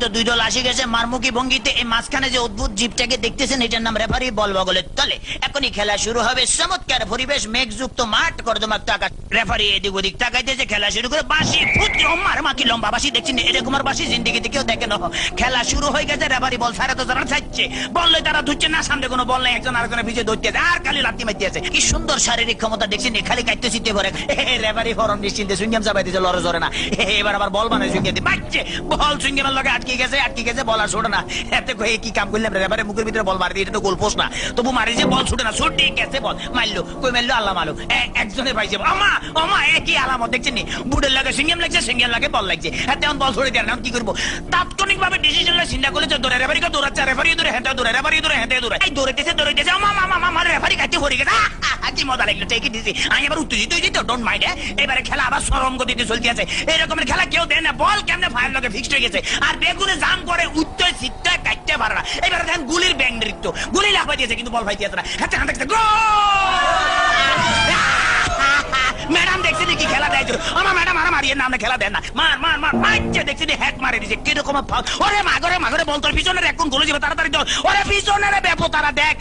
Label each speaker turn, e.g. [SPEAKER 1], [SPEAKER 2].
[SPEAKER 1] তো দুই দল আসে গেছে মারমুখী ভঙ্গিতে। এই মাঝখানে যে অদ্ভুত জীবটাকে দেখতেছেন এটার নাম রেফারি, বল বগলের তলে। এখনই খেলা শুরু হবে। চমৎকার পরিবেশ, মেঘযুক্ত মাঠ, কর্দমাক্ত আকাশ। রেফারি এদিক ওদিক তাকাইতেছে, খেলা শুরু করে বাঁশি ফুট মার মাকি লম্বা বাঁশি দেখছেন, এরকম আর বাঁশি জিন্দিগিতে কেউ দেখে না। খেলা শুরু হয়ে গেছে, রেফারি বল সাড়ে তো যারা চাইছে, বল লই তারা ধুচ্ছে না, সামনে কোনো বল নেই, একজন আরেকজনের পিছিয়ে ধরতে আছে আর খালি লাত্তি মারতে আছে। কি সুন্দর শারীরিক ক্ষমতা দেখছেন, খালি কাটতে চিতে ভরে। রেফারি ফরম নিশ্চিন্তে সুইংগাম চাপাই দিয়েছে, লড়ে জরে না। এবার আবার বল বানায় সুইংগাম দিয়ে বাচ্চে, বল সুইংগামের লগে আটকে গেছে, বল আর ছোটে না। এতে কয়ে কি কাম করলাম, রেফারি মুখের ভিতরে বল মারি দিয়ে, এটা তো গোল পোস্ট না, তবু মারি যে বল ছুটে না, ছুটে গেছে বল মারলো, কই মারলো আল্লাহ মারলো, একজনে পাইছে। আমা আমা একই আলামত দেখছেন নি, বুড়ের লাগে সিঙ্গেম লাগছে, সিঙ্গেম লাগে বল লাগছে, তেমন বল ছড়ে দেয় না। কি করবো, তাৎক্ষণিক ভাবে ডিসিশন চিন্তা করেছে, দৌড়ে রেফারিকে দৌড়াচ্ছে, রেফারি দৌড়ে হেঁটে দৌড়ে, রেফারি দৌড়ে হেঁটে দৌড়ে, এই দৌড়াইতেছে আমা রেফারি কাছে পড়ে গেছে। কি মজা লাগলো, ঠিকই দিছি। আমি এবার উত্তেজিত হয়েছি তো, ডোন্ট মাইন্ড। এবারে খেলা আবার সরম গতিতে চলতে আছে। এরকমের খেলা কেউ দেয় না, বল কেমনে ফায়ার লগে ফিক্সড হয়ে গেছে, আর বেগুনে জাম করে উত্তর সিটটা কাটতে পারে না। এবারে দেখেন গুলির ব্যাং নৃত্য, গুলি লাফাই দিয়েছে কিন্তু বল ফাইতেছে না। হাতে হাতে ম্যাডাম দেখছি কি খেলা দেয়, আমার ম্যাডাম আর মারিয়ে নামে খেলা দেন না, মার মার মার মারছে, দেখছি হ্যাক মারে দিছে কিরকম। ওরে মাগরে বল তোর পিছনে এখন গোলে যাবে, তাড়াতাড়ি ওরে পিছনে ব্যাপো তারা দেখ।